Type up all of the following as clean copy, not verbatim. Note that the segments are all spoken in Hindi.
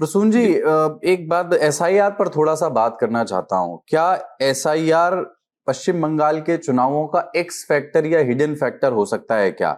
प्रसून जी, एक बात एसआईआर पर थोड़ा सा बात करना चाहता हूं। क्या एसआईआर पश्चिम बंगाल के चुनावों का एक्स फैक्टर या हिडन फैक्टर हो सकता है क्या?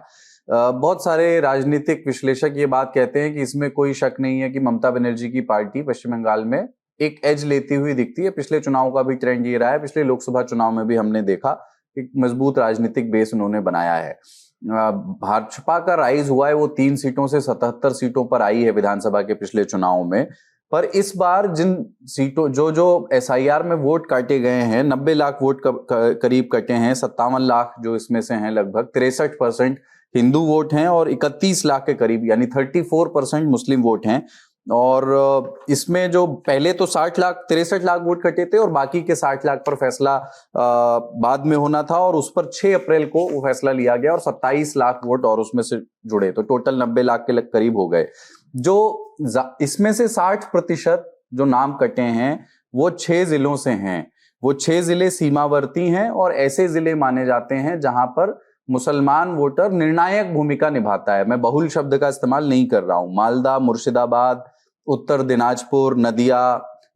बहुत सारे राजनीतिक विश्लेषक ये बात कहते हैं कि इसमें कोई शक नहीं है कि ममता बनर्जी की पार्टी पश्चिम बंगाल में एक एज लेती हुई दिखती है। पिछले चुनाव का भी ट्रेंड ये रहा है, पिछले लोकसभा चुनाव में भी हमने देखा एक मजबूत राजनीतिक बेस उन्होंने बनाया है। भाजपा का राइज हुआ है, वो 3 सीटों से 77 सीटों पर आई है विधानसभा के पिछले चुनाव में। पर इस बार जिन सीटों जो जो एसआईआर में वोट काटे गए हैं, 90 लाख वोट करीब कटे हैं, 57 लाख जो इसमें से हैं, लगभग 63% हिंदू वोट हैं और 31 लाख के करीब यानी 34% मुस्लिम वोट हैं। और इसमें जो पहले तो 63 लाख वोट कटे थे और बाकी के 60 लाख पर फैसला बाद में होना था, और उस पर 6 अप्रैल को वो फैसला लिया गया और 27 लाख वोट और उसमें से जुड़े, तो टोटल 90 लाख के करीब हो गए। जो इसमें से 60% जो नाम कटे हैं वो 6 जिलों से हैं। वो 6 जिले सीमावर्ती हैं और ऐसे जिले माने जाते हैं जहां पर मुसलमान वोटर निर्णायक भूमिका निभाता है। मैं बहुल शब्द का इस्तेमाल नहीं कर रहा हूं। मालदा, मुर्शिदाबाद, उत्तर दिनाजपुर, नदिया,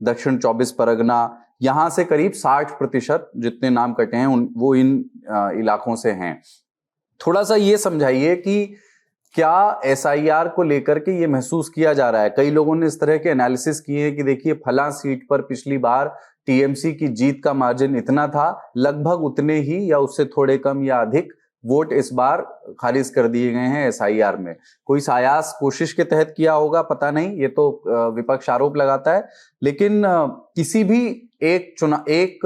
दक्षिण 24 परगना, यहां से करीब 60% जितने नाम कटे हैं वो इन इलाकों से हैं। थोड़ा सा ये समझाइए कि क्या एसआईआर को लेकर के ये महसूस किया जा रहा है? कई लोगों ने इस तरह के एनालिसिस किए हैं कि देखिए फला सीट पर पिछली बार टीएमसी की जीत का मार्जिन इतना था, लगभग उतने ही या उससे थोड़े कम या अधिक वोट इस बार खारिज कर दिए गए हैं एसआईआर में। कोई सायास कोशिश के तहत किया होगा, पता नहीं, ये तो विपक्ष आरोप लगाता है। लेकिन किसी भी एक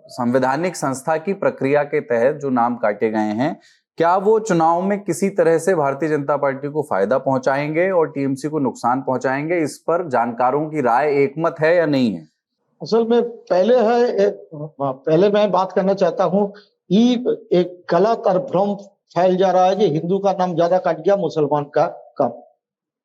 संवैधानिक संस्था की प्रक्रिया के तहत जो नाम काटे गए हैं, क्या वो चुनाव में किसी तरह से भारतीय जनता पार्टी को फायदा पहुंचाएंगे और टीएमसी को नुकसान पहुंचाएंगे? इस पर जानकारों की राय एकमत है या नहीं है? असल में पहले मैं बात करना चाहता हूं कि एक गलत और भ्रम फैल जा रहा है कि हिंदू का नाम ज्यादा कट गया, मुसलमान का कम।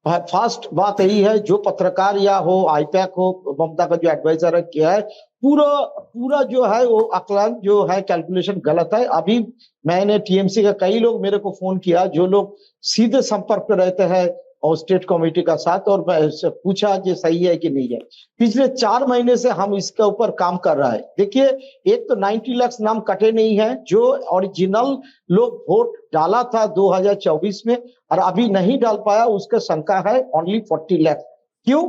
फर्स्ट बात यही है, जो पत्रकार या हो आईपैक हो, ममता का जो एडवाइजर है किया है, पूरा जो है वो आकलन जो है कैलकुलेशन गलत है। अभी मैंने टीएमसी का कई लोग मेरे को फोन किया जो लोग सीधे संपर्क में रहते हैं और स्टेट कमेटी का साथ, और मैं पूछा कि सही है कि नहीं है। पिछले 4 महीने से हम इसके ऊपर काम कर रहा है। देखिए, एक तो 90 लाख नाम कटे नहीं है, जो ओरिजिनल लोग वोट डाला था 2024 में और अभी नहीं डाल पाया, उसका संख्या है ओनली 40 लाख। क्यों?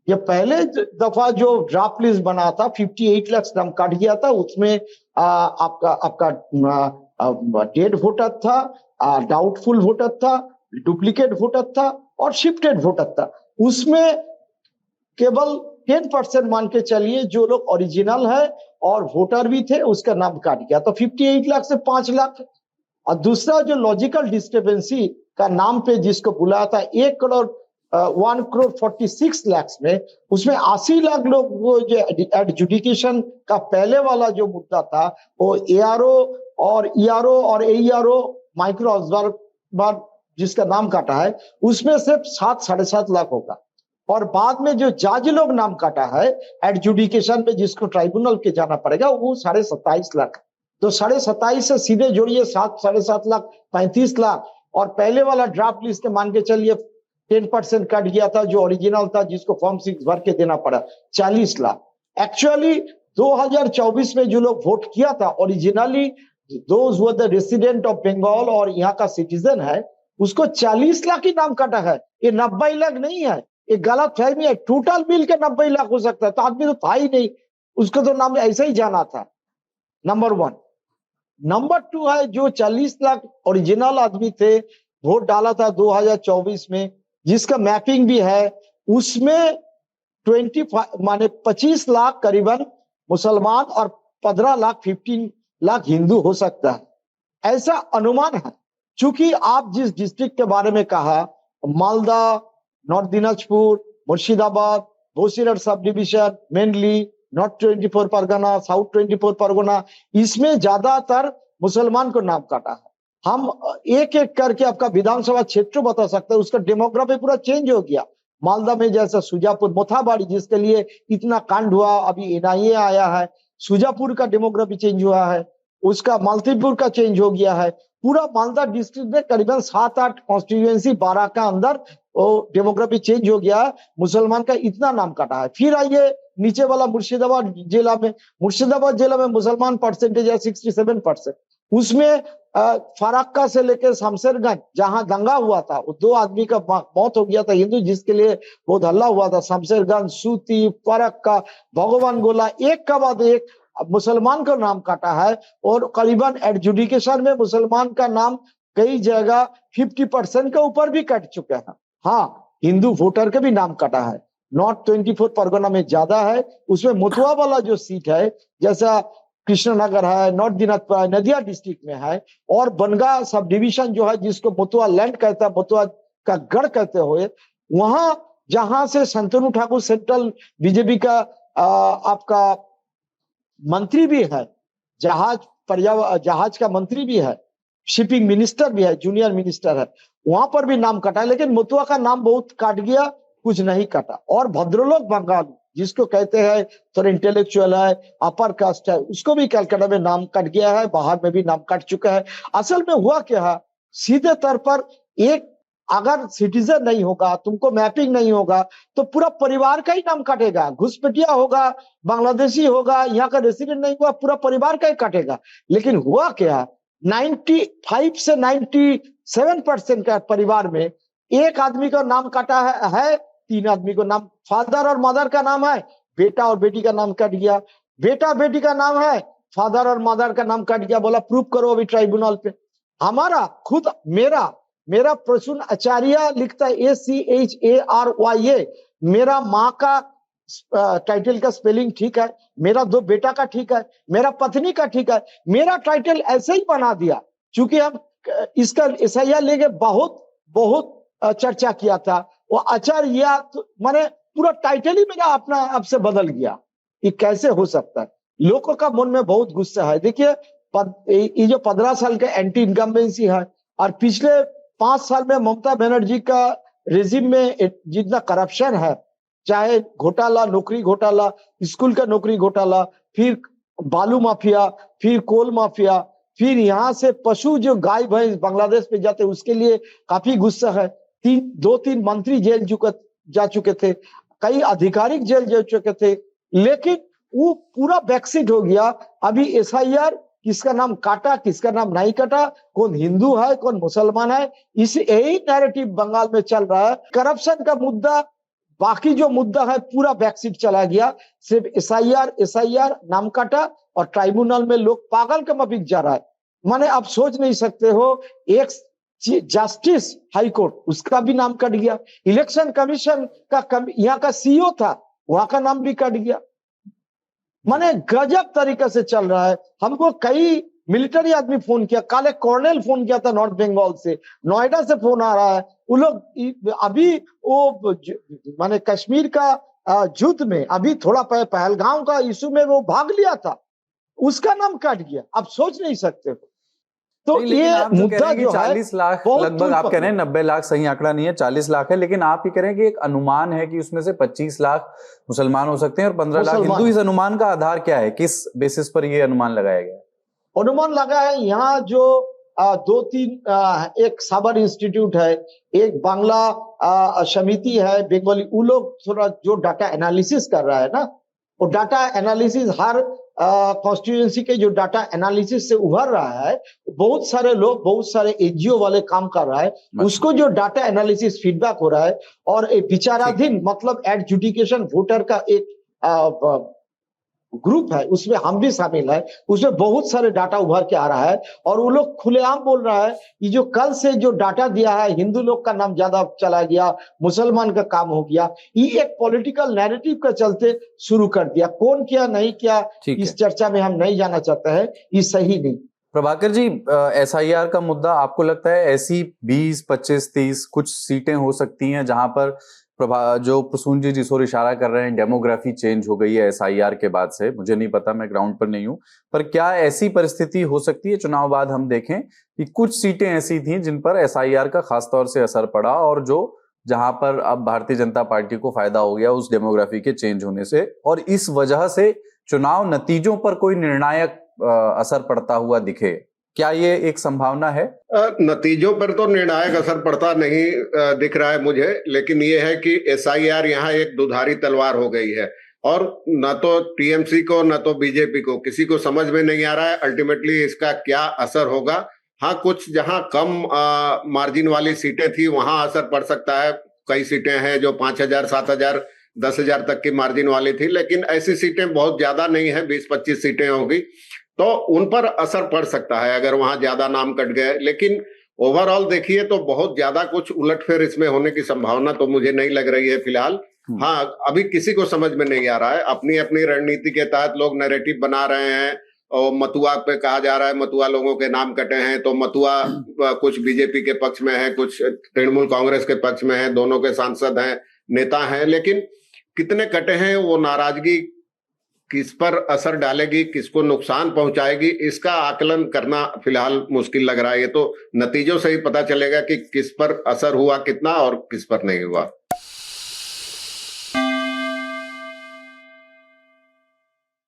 ये पहले दफा जो ड्राफ्ट लिस्ट बना था 58 लाख नाम कट गया था। उसमें आपका डेड वोटर था, डाउटफुल वोटर था, डुप्लीकेट वोटर था और शिफ्टेड वोटर था। उसमें केवल 10% मान के चलिए जो लोग ओरिजिनल है और वोटर भी थे, उसका नाम काट गया, तो 58 लाख से 5 लाख। और दूसरा जो लॉजिकल डिस्टर्बेंसी का नाम पे जिसको बुलाया था 1 करोड़ 46 लाख में, उसमें 80 लाख लोग वो जो एडजुडिकेशन का पहले वाला जो मुद्दा था वो एआरओ और ईआरओ और एईआरओ माइक्रो ऑब्जर्वर जिसका नाम काटा है, उसमें सिर्फ 7-7.5 लाख होगा। और बाद में जो जज लोग नाम काटा है एडजुडिकेशन में, जिसको ट्राइब्यूनल के जाना पड़ेगा, वो 27.5 लाख। तो 27.5 से सीधे जोड़िए 7-7.5 लाख, 35 लाख। और पहले वाला ड्राफ्ट लिस्ट के मान के चलिए 10% कट गया था जो ओरिजिनल था, जिसको फॉर्म 6 भर के देना पड़ा, 40 लाख। एक्चुअली 2024 में जो लोग वोट किया था originally, those were the resident of Bengal और यहाँ का सिटीजन है, उसको 40 लाख ही नाम काटा है। ये 90 लाख नहीं है, ये गलत फहमी है। टोटल मिल के 90 लाख हो सकता है, तो आदमी तो था ही नहीं, उसको तो नाम ऐसे ही जाना था। नंबर 1। नंबर 2 है, जो 40 लाख ओरिजिनल आदमी थे, वोट डाला था 2024 में, जिसका मैपिंग भी है, उसमें 25 लाख करीबन मुसलमान और 15 लाख हिंदू हो सकता है, ऐसा अनुमान है। चूंकि आप जिस डिस्ट्रिक्ट के बारे में कहा, Malda, north Dinajpur, Murshidabad, Basirhat sub division, mainly north 24 Pargana, south 24 Pargana, इसमें ज्यादातर मुसलमान को नाम काटा है। हम एक एक करके आपका विधानसभा क्षेत्र बता सकते हैं, उसका डेमोग्राफी पूरा चेंज हो गया। मालदा में जैसे सुजापुर, मोथाबाड़ी, जिसके लिए इतना कांड हुआ, अभी एनआईए आया है, सुजापुर का डेमोग्राफी चेंज हुआ है, उसका मालतीपुर का चेंज हो गया है। पूरा मालदा डिस्ट्रिक्ट में करीबन 7-8 कॉन्स्टिट्यूएंसी 12 का अंदर वो डेमोग्राफी चेंज हो गया, मुसलमान का इतना नाम कटा है। फिर आइए नीचे वाला मुर्शिदाबाद जिला में, मुर्शिदाबाद जिला में मुसलमान परसेंटेज है 67%। उसमें फराक्का से लेकर शमशेरगंज जहां दंगा हुआ था, 2 आदमी का मौत हो गया था हिंदू, जिसके लिए बहुत हल्ला हुआ था। शमशेरगंज, सूती, फराक्का, भगवान गोला, एक का बाद एक मुसलमान का नाम काटा है। और करीबन एडजुडिकेशन में मुसलमान का नाम कई जगह 50% के ऊपर भी कट चुके हैं। हाँ, हिंदू वोटर के भी नाम कटा है। नॉर्थ 24 परगना में ज्यादा है, उसमें मुतुआ वाला जो सीट है, जैसा कृष्णनगर है, नॉर्थ दिनाजपुर, नदिया डिस्ट्रिक्ट में है, और बनगा सब डिवीजन जो है, जिसको मुतुआ लैंड कहता है, मुतुआ का गढ़ कहते हुए, वहां जहां से शंतनु ठाकुर सेंट्रल बीजेपी का आपका मंत्री भी है, जहाज का मंत्री भी है, शिपिंग मिनिस्टर भी है, जूनियर मिनिस्टर है, वहां पर भी नाम कटा है। लेकिन मुतुआ का नाम बहुत काट गया, कुछ नहीं कटा। और भद्रलोक बंगाल जिसको कहते हैं थोड़ा इंटेलेक्चुअल है, अपर कास्ट है, उसको भी कलकत्ता में नाम कट गया है, बाहर में भी नाम कट चुका है। असल में हुआ क्या है, सीधे तौर पर एक अगर सिटीजन नहीं होगा, तुमको मैपिंग नहीं होगा, तो पूरा परिवार का ही नाम कटेगा। घुसपैठिया होगा, बांग्लादेशी होगा, यहाँ का रेसिडेंट नहीं हुआ, पूरा परिवार का ही कटेगा। लेकिन हुआ क्या, 95 से 97% का परिवार में एक आदमी का नाम काटा है 3 आदमी को नाम, फादर और मदर का नाम है, बेटा और बेटी का नाम कट गया। बेटा बेटी का नाम है, फादर और मदर का नाम कट गया। बोला प्रूफ करो अभी ट्राइब्यूनल पे। हमारा खुद मेरा प्रसून आचार्य लिखता है ACHARYA, मेरा माँ का टाइटल का स्पेलिंग ठीक है, मेरा 2 बेटा का ठीक है, मेरा पत्नी का ठीक है, मेरा टाइटल ऐसे ही बना दिया। चूंकि हम इसका SIR लेके बहुत चर्चा किया था, वो आचार्य माने पूरा टाइटल ही मेरा अपना आप से बदल गया। ये कैसे हो सकता है? लोगों का मन में बहुत गुस्सा है। देखिए ये जो 15 साल का एंटी इनकम्बेंसी है, और पिछले 5 साल में ममता बनर्जी का रेजिम में जितना करप्शन है, चाहे घोटाला, नौकरी घोटाला, स्कूल का नौकरी घोटाला, फिर बालू माफिया, फिर कोल माफिया, फिर यहाँ से पशु जो गाय भैंस बांग्लादेश में जाते, उसके लिए काफी गुस्सा है। 2-3 मंत्री जेल जा चुके थे, कई आधिकारिक जेल जा चुके थे, लेकिन वो पूरा बैकसीट हो गया। अभी SIR किसका नाम काटा, किसका नाम नहीं काटा, कौन हिंदू है, कौन मुसलमान है, इस यही नैरेटिव बंगाल में चल रहा है। करप्शन का मुद्दा, बाकी जो मुद्दा है पूरा बैकसीट चला गया। सिर्फ SIR नाम काटा, और ट्राइब्यूनल में लोग पागल का मफिक जा रहा है। माने आप सोच नहीं सकते हो, एक जस्टिस हाई कोर्ट, उसका भी नाम कट गया। इलेक्शन कमीशन का यहाँ का CEO था, वहां का नाम भी कट गया। माने गजब तरीके से चल रहा है। हमको कई मिलिट्री आदमी फोन किया, कल एक कॉर्नेल फोन किया था नॉर्थ बंगाल से, नोएडा से फोन आ रहा है। वो लोग अभी वो माने कश्मीर का युद्ध में, अभी थोड़ा पहलगाम का इशू में वो भाग लिया था, उसका नाम कट गया। आप सोच नहीं सकते हो। तो ये मुद्दा जो 40 लाख लगभग आप कह रहे हैं, 90 लाख सही आंकड़ा नहीं है, 40 लाख है, लेकिन आप ये कह रहे हैं कि एक अनुमान है कि उसमें से 25 लाख मुसलमान हो सकते हैं और 15 लाख हिंदू। इस अनुमान का आधार क्या है, किस बेसिस पर ये अनुमान लगाया गया? अनुमान लगा है यहाँ जो 2-3 एक साबर इंस्टीट्यूट है, एक बांग्ला समिति है बंगाली, वो लोग थोड़ा जो डाटा एनालिसिस कर रहा है ना, वो डाटा एनालिसिस हर कॉन्स्टिट्यूएंसी के जो डाटा एनालिसिस से उभर रहा है, बहुत सारे लोग, बहुत सारे NGO वाले काम कर रहा है, उसको जो डाटा एनालिसिस फीडबैक हो रहा है, और एक विचाराधीन मतलब एडजुडिकेशन वोटर का एक ग्रुप है, उसमें हम भी शामिल है, उसमें बहुत सारे डाटा उभर के आ रहा है। और वो लोग खुलेआम बोल रहा है कि जो कल से जो डाटा दिया है, हिंदू लोग का नाम ज्यादा चला गया, मुसलमान का काम हो गया, ये एक पॉलिटिकल नैरेटिव का चलते शुरू कर दिया। कौन किया नहीं किया इस चर्चा में हम नहीं जाना चाहते हैं, ये सही नहीं। प्रभाकर जी, SIR का मुद्दा आपको लगता है ऐसी 20, 25, 30 कुछ सीटें हो सकती हैं जहां पर जो प्रसून जी जिस ओर इशारा कर रहे हैं, डेमोग्राफी चेंज हो गई है SIR के बाद से? मुझे नहीं पता, मैं ग्राउंड पर नहीं हूं, पर क्या ऐसी परिस्थिति हो सकती है चुनाव बाद हम देखें कि कुछ सीटें ऐसी थी जिन पर SIR का खासतौर से असर पड़ा, और जहां पर अब भारतीय जनता पार्टी को फायदा हो गया उस डेमोग्राफी के चेंज होने से, और इस वजह से चुनाव नतीजों पर कोई निर्णायक असर पड़ता हुआ दिखे? क्या ये एक संभावना है? नतीजों पर तो निर्णायक असर पड़ता नहीं दिख रहा है मुझे, लेकिन ये है कि एसआईआर यहाँ एक दुधारी तलवार हो गई है और न तो टीएमसी को न तो बीजेपी को, किसी को समझ में नहीं आ रहा है अल्टीमेटली इसका क्या असर होगा। हाँ, कुछ जहां कम मार्जिन वाली सीटें थी वहां असर पड़ सकता है। कई सीटें हैं जो 5,000, 7,000, 10,000 तक की मार्जिन वाली थी, लेकिन ऐसी सीटें बहुत ज्यादा नहीं है, 20-25 सीटें होगी, तो उन पर असर पड़ सकता है अगर वहां ज्यादा नाम कट गए। लेकिन ओवरऑल देखिए तो बहुत ज्यादा कुछ उलटफेर इसमें होने की संभावना तो मुझे नहीं लग रही है फिलहाल। हाँ, अभी किसी को समझ में नहीं आ रहा है, अपनी अपनी रणनीति के तहत लोग नैरेटिव बना रहे हैं और मथुआ पे कहा जा रहा है मथुआ लोगों के नाम कटे हैं, तो मथुआ कुछ बीजेपी के पक्ष में है, कुछ तृणमूल कांग्रेस के पक्ष में है, दोनों के सांसद हैं, नेता हैं, लेकिन कितने कटे हैं, वो नाराजगी किस पर असर डालेगी, किसको नुकसान पहुंचाएगी, इसका आकलन करना फिलहाल मुश्किल लग रहा है। ये तो नतीजों से ही पता चलेगा कि किस पर असर हुआ कितना और किस पर नहीं हुआ।